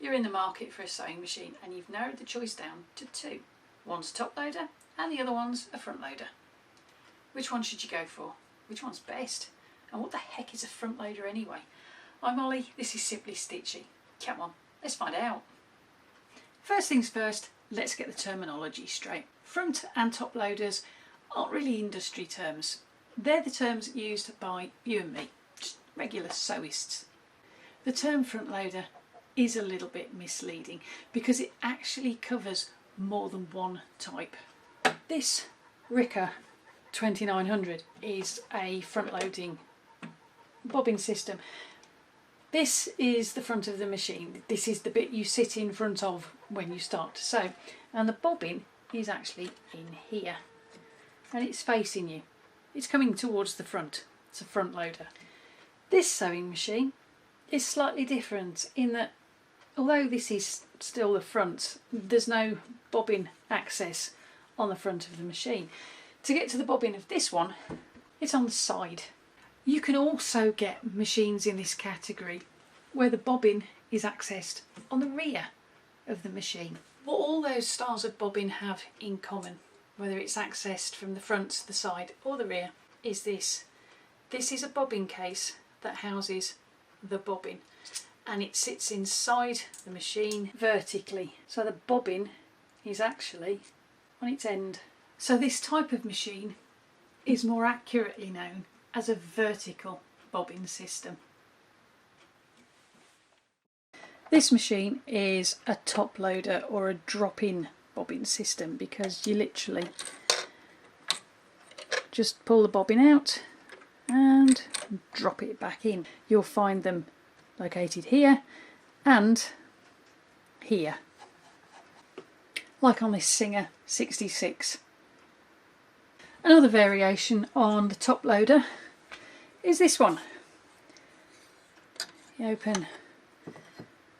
You're in the market for a sewing machine and you've narrowed the choice down to two. One's a top loader and the other one's a front loader. Which one should you go for? Which one's best? And what the heck is a front loader anyway? I'm Olly, this is Simply Stitchy. Come on, let's find out. First things first, let's get the terminology straight. Front and top loaders aren't really industry terms. They're the terms used by you and me, just regular sewists. The term front loader is a little bit misleading because it actually covers more than one type. This Ricker 2900 is a front loading bobbin system. This is the front of the machine. This is the bit you sit in front of when you start to sew, and the bobbin is actually in here and it's facing you. It's coming towards the front. It's a front loader. This sewing machine is slightly different in that although this is still the front, there's no bobbin access on the front of the machine. To get to the bobbin of this one, it's on the side. You can also get machines in this category where the bobbin is accessed on the rear of the machine. What all those styles of bobbin have in common, whether it's accessed from the front, the side or the rear, is this. This is a bobbin case that houses the bobbin and it sits inside the machine vertically. So the bobbin is actually on its end. So this type of machine is more accurately known as a vertical bobbin system. This machine is a top loader or a drop-in bobbin system because you literally just pull the bobbin out and drop it back in. You'll find them located here and here, like on this Singer 66. Another variation on the top loader is this one. You open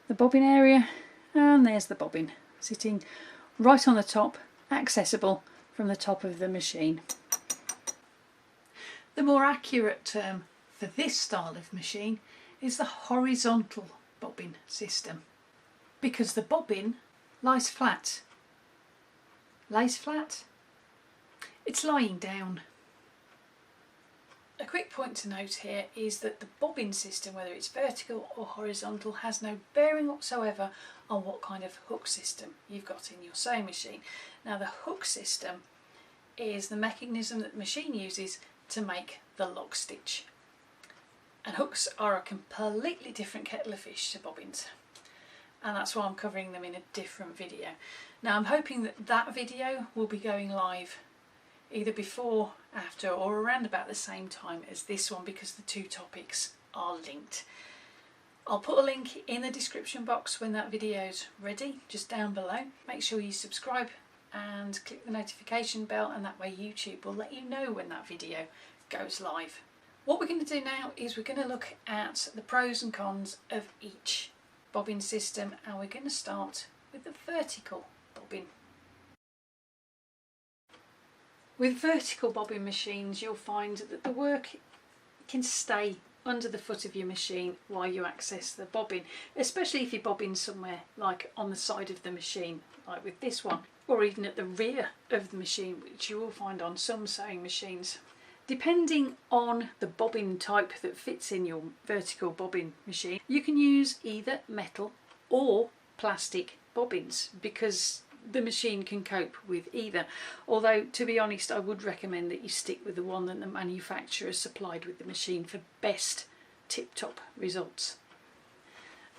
the bobbin area and there's the bobbin sitting right on the top, accessible from the top of the machine. The more accurate term for this style of machine is the horizontal bobbin system because the bobbin lies flat. Lays flat? It's lying down. A quick point to note here is that the bobbin system, whether it's vertical or horizontal, has no bearing whatsoever on what kind of hook system you've got in your sewing machine. Now the hook system is the mechanism that the machine uses to make the lock stitch. And hooks are a completely different kettle of fish to bobbins. And that's why I'm covering them in a different video. Now I'm hoping that that video will be going live either before, after or around about the same time as this one because the two topics are linked. I'll put a link in the description box when that video's ready, just down below. Make sure you subscribe and click the notification bell and that way YouTube will let you know when that video goes live. What we're going to do now is we're going to look at the pros and cons of each bobbin system and we're going to start with the vertical bobbin. With vertical bobbin machines you'll find that the work can stay under the foot of your machine while you access the bobbin, especially if you bobbin somewhere like on the side of the machine like with this one, or even at the rear of the machine, which you will find on some sewing machines. Depending on the bobbin type that fits in your vertical bobbin machine, you can use either metal or plastic bobbins because the machine can cope with either. Although, to be honest, I would recommend that you stick with the one that the manufacturer supplied with the machine for best tip-top results.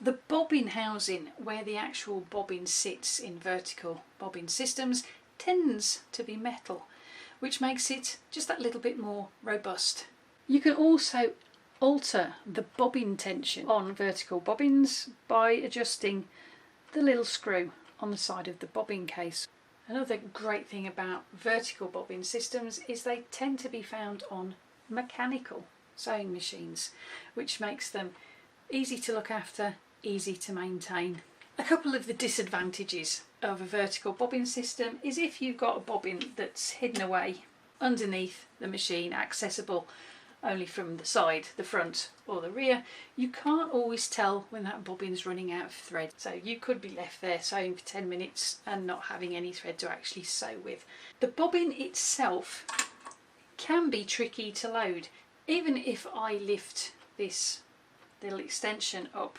The bobbin housing, where the actual bobbin sits in vertical bobbin systems, tends to be metal, which makes it just that little bit more robust. You can also alter the bobbin tension on vertical bobbins by adjusting the little screw on the side of the bobbin case. Another great thing about vertical bobbin systems is they tend to be found on mechanical sewing machines, which makes them easy to look after, easy to maintain. A couple of the disadvantages of a vertical bobbin system is if you've got a bobbin that's hidden away underneath the machine, accessible only from the side, the front or the rear, you can't always tell when that bobbin's running out of thread. So you could be left there sewing for 10 minutes and not having any thread to actually sew with. The bobbin itself can be tricky to load. Even if I lift this little extension up,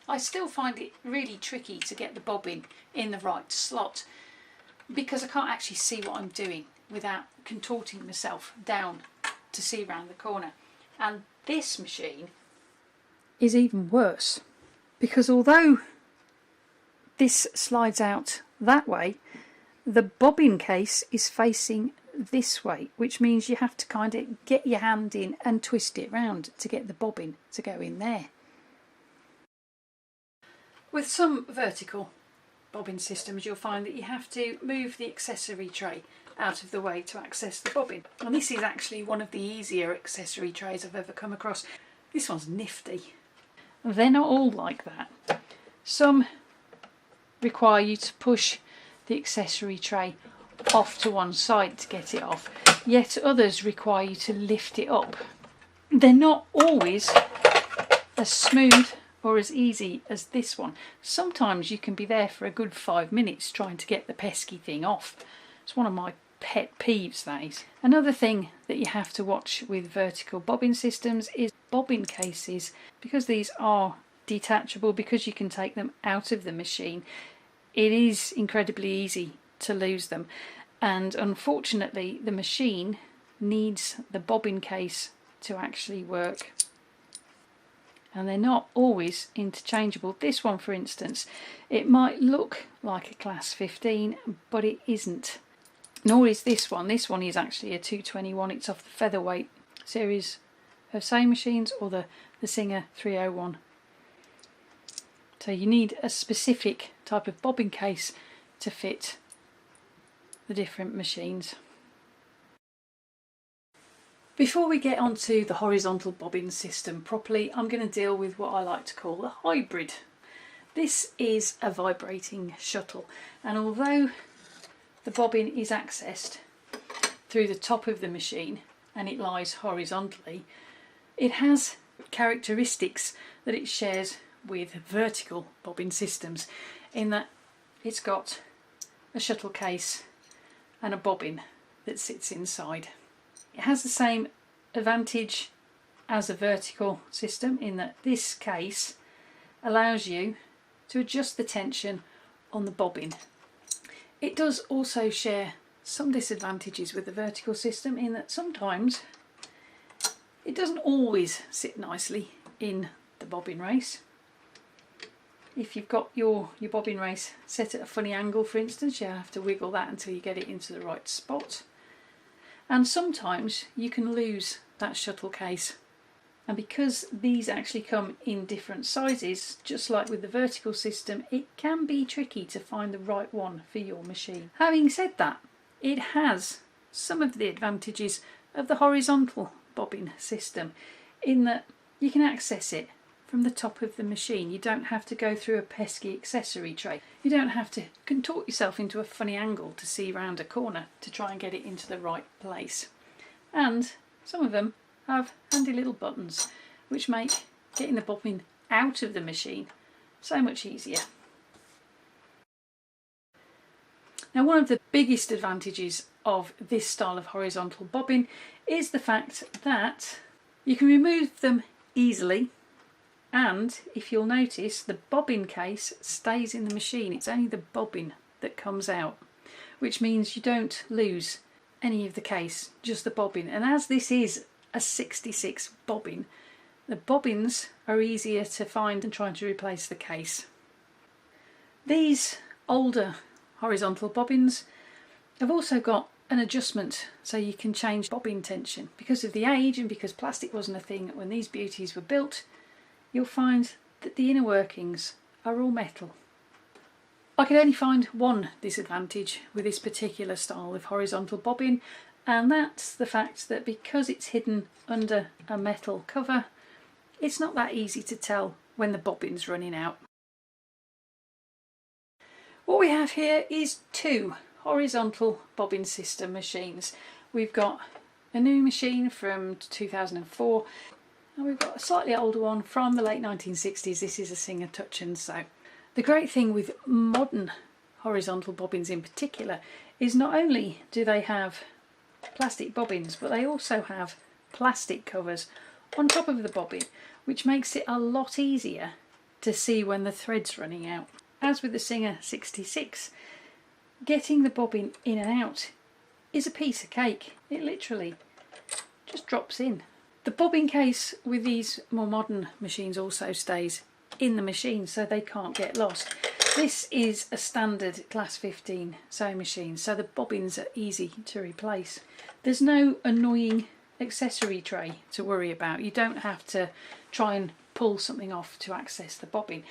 I still find it really tricky to get the bobbin in the right slot because I can't actually see what I'm doing without contorting myself down to see around the corner. And this machine is even worse because although this slides out that way, the bobbin case is facing this way, which means you have to kind of get your hand in and twist it round to get the bobbin to go in there. With some vertical bobbin systems, you'll find that you have to move the accessory tray out of the way to access the bobbin. And this is actually one of the easier accessory trays I've ever come across. This one's nifty. They're not all like that. Some require you to push the accessory tray off to one side to get it off, yet others require you to lift it up. They're not always as smooth or as easy as this one. Sometimes you can be there for a good 5 minutes trying to get the pesky thing off. It's one of my pet peeves, that is. Another thing that you have to watch with vertical bobbin systems is bobbin cases. Because these are detachable, because you can take them out of the machine, it is incredibly easy to lose them. And unfortunately, the machine needs the bobbin case to actually work. And they're not always interchangeable. This one, for instance, it might look like a class 15, but it isn't. Nor is this one. This one is actually a 221. It's off the Featherweight series of sewing machines, or the Singer 301. So you need a specific type of bobbin case to fit the different machines. Before we get onto the horizontal bobbin system properly, I'm going to deal with what I like to call a hybrid. This is a vibrating shuttle, and although the bobbin is accessed through the top of the machine and it lies horizontally, it has characteristics that it shares with vertical bobbin systems, in that it's got a shuttle case and a bobbin that sits inside. It has the same advantage as a vertical system in that this case allows you to adjust the tension on the bobbin. It does also share some disadvantages with the vertical system, in that sometimes it doesn't always sit nicely in the bobbin race. If you've got your bobbin race set at a funny angle, for instance, you have to wiggle that until you get it into the right spot. And sometimes you can lose that shuttle case. And because these actually come in different sizes, just like with the vertical system, it can be tricky to find the right one for your machine. Having said that, it has some of the advantages of the horizontal bobbin system, in that you can access it from the top of the machine. You don't have to go through a pesky accessory tray. You don't have to contort yourself into a funny angle to see round a corner to try and get it into the right place. And some of them have handy little buttons which make getting the bobbin out of the machine so much easier. Now, one of the biggest advantages of this style of horizontal bobbin is the fact that you can remove them easily. And if you'll notice, the bobbin case stays in the machine. It's only the bobbin that comes out, which means you don't lose any of the case, just the bobbin. And as this is a 66 bobbin, the bobbins are easier to find than trying to replace the case. These older horizontal bobbins have also got an adjustment so you can change bobbin tension. Because of the age and because plastic wasn't a thing when these beauties were built, you'll find that the inner workings are all metal. I could only find one disadvantage with this particular style of horizontal bobbin, and that's the fact that because it's hidden under a metal cover, it's not that easy to tell when the bobbin's running out. What we have here is two horizontal bobbin system machines. We've got a new machine from 2004, and we've got a slightly older one from the late 1960s. This is a Singer Touch and Sew. The great thing with modern horizontal bobbins in particular is not only do they have plastic bobbins, but they also have plastic covers on top of the bobbin, which makes it a lot easier to see when the thread's running out. As with the Singer 66, getting the bobbin in and out is a piece of cake. It literally just drops in. The bobbin case with these more modern machines also stays in the machine, so they can't get lost. This is a standard class 15 sewing machine, so the bobbins are easy to replace. There's no annoying accessory tray to worry about. You don't have to try and pull something off to access the bobbin.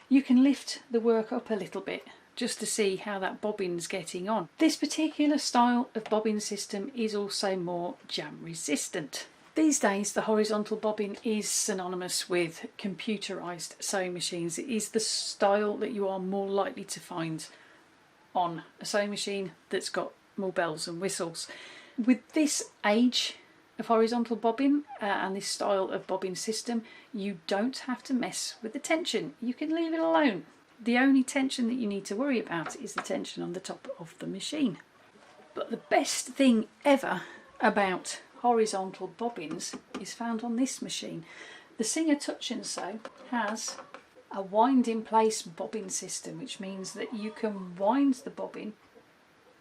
You can lift the work up a little bit just to see how that bobbin's getting on. This particular style of bobbin system is also more jam resistant. These days the horizontal bobbin is synonymous with computerised sewing machines. It is the style that you are more likely to find on a sewing machine that's got more bells and whistles. With this age of horizontal bobbin and this style of bobbin system, you don't have to mess with the tension. You can leave it alone. The only tension that you need to worry about is the tension on the top of the machine. But the best thing ever about horizontal bobbins is found on this machine. The Singer Touch and Sew has a wind in place bobbin system, which means that you can wind the bobbin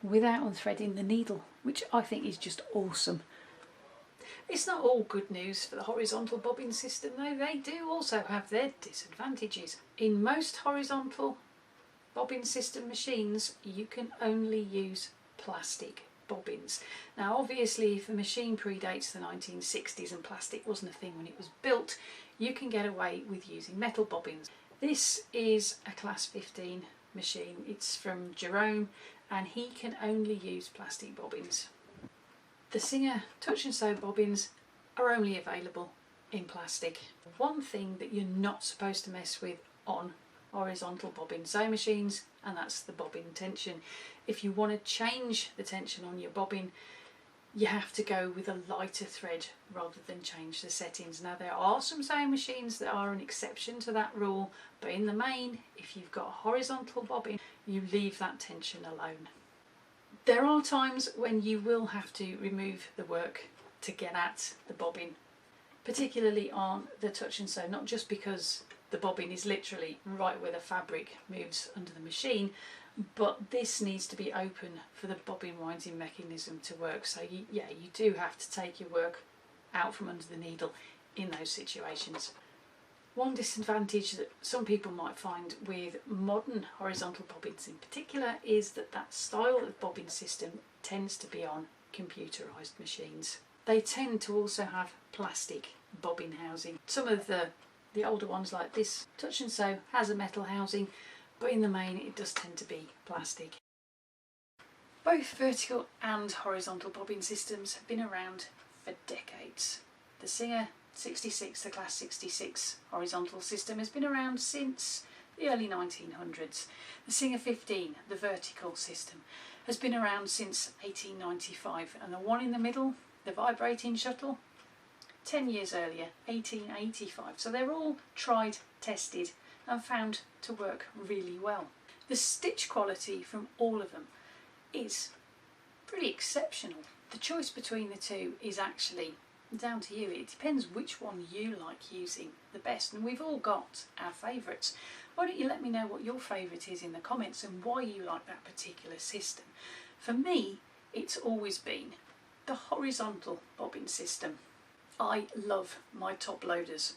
without unthreading the needle, which I think is just awesome. It's not all good news for the horizontal bobbin system though. They do also have their disadvantages. In most horizontal bobbin system machines you can only use plastic bobbins. Now obviously if the machine predates the 1960s and plastic wasn't a thing when it was built, you can get away with using metal bobbins. This is a class 15 machine. It's from Jerome and he can only use plastic bobbins. The Singer Touch and Sew bobbins are only available in plastic. One thing that you're not supposed to mess with on horizontal bobbin sewing machines, and that's the bobbin tension. If you want to change the tension on your bobbin, you have to go with a lighter thread rather than change the settings. Now there are some sewing machines that are an exception to that rule, but in the main, if you've got a horizontal bobbin, you leave that tension alone. There are times when you will have to remove the work to get at the bobbin, particularly on the Touch and Sew, not just because the bobbin is literally right where the fabric moves under the machine, but this needs to be open for the bobbin winding mechanism to work. So you do have to take your work out from under the needle in those situations. One disadvantage that some people might find with modern horizontal bobbins in particular is that that style of bobbin system tends to be on computerised machines. They tend to also have plastic bobbin housing. Some of the older ones like this Touch and Sew has a metal housing, but in the main it does tend to be plastic. Both vertical and horizontal bobbin systems have been around for decades. The Singer 66, the class 66 horizontal system, has been around since the early 1900s. The Singer 15, the vertical system, has been around since 1895, and the one in the middle, the vibrating shuttle, 10 years earlier, 1885. So they're all tried, tested and found to work really well. The stitch quality from all of them is pretty exceptional. The choice between the two is actually down to you. It depends which one you like using the best, and we've all got our favourites. Why don't you let me know what your favourite is in the comments and why you like that particular system. For me, it's always been the horizontal bobbin system. I love my top loaders.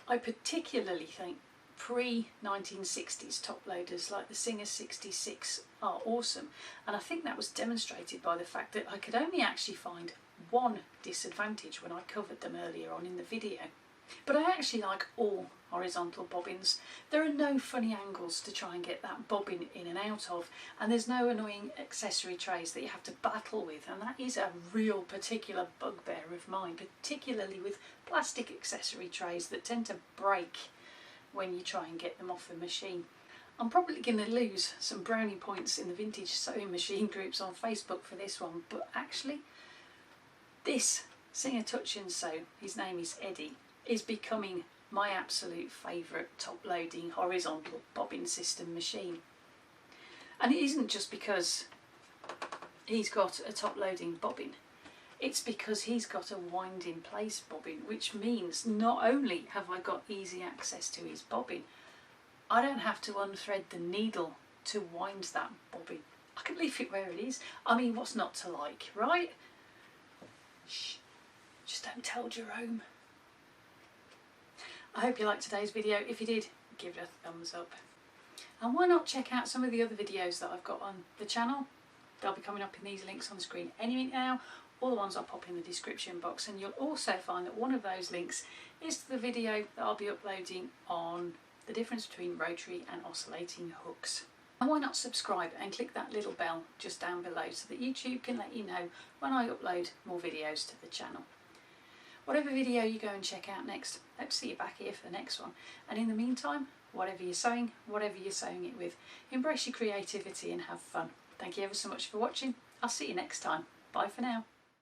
I particularly think pre-1960s top loaders like the Singer 66 are awesome, and I think that was demonstrated by the fact that I could only actually find one disadvantage when I covered them earlier on in the video. But I actually like all horizontal bobbins. There are no funny angles to try and get that bobbin in and out of, and there's no annoying accessory trays that you have to battle with, and that is a real particular bugbear of mine, particularly with plastic accessory trays that tend to break when you try and get them off the machine. I'm probably going to lose some brownie points in the vintage sewing machine groups on Facebook for this one, but actually This Singer Touch and Sew, his name is Eddie, is becoming my absolute favourite top-loading horizontal bobbin system machine. And it isn't just because he's got a top-loading bobbin, it's because he's got a wind-in-place bobbin, which means not only have I got easy access to his bobbin, I don't have to unthread the needle to wind that bobbin. I can leave it where it is. I mean, what's not to like, right? Shh, just don't tell Jerome. I hope you liked today's video. If you did, give it a thumbs up. And why not check out some of the other videos that I've got on the channel? They'll be coming up in these links on the screen any minute now, or the ones I'll pop in the description box. And you'll also find that one of those links is to the video that I'll be uploading on the difference between rotary and oscillating hooks. And why not subscribe and click that little bell just down below so that YouTube can let you know when I upload more videos to the channel. Whatever video you go and check out next, hope to see you back here for the next one. And in the meantime, whatever you're sewing it with, embrace your creativity and have fun. Thank you ever so much for watching. I'll see you next time. Bye for now.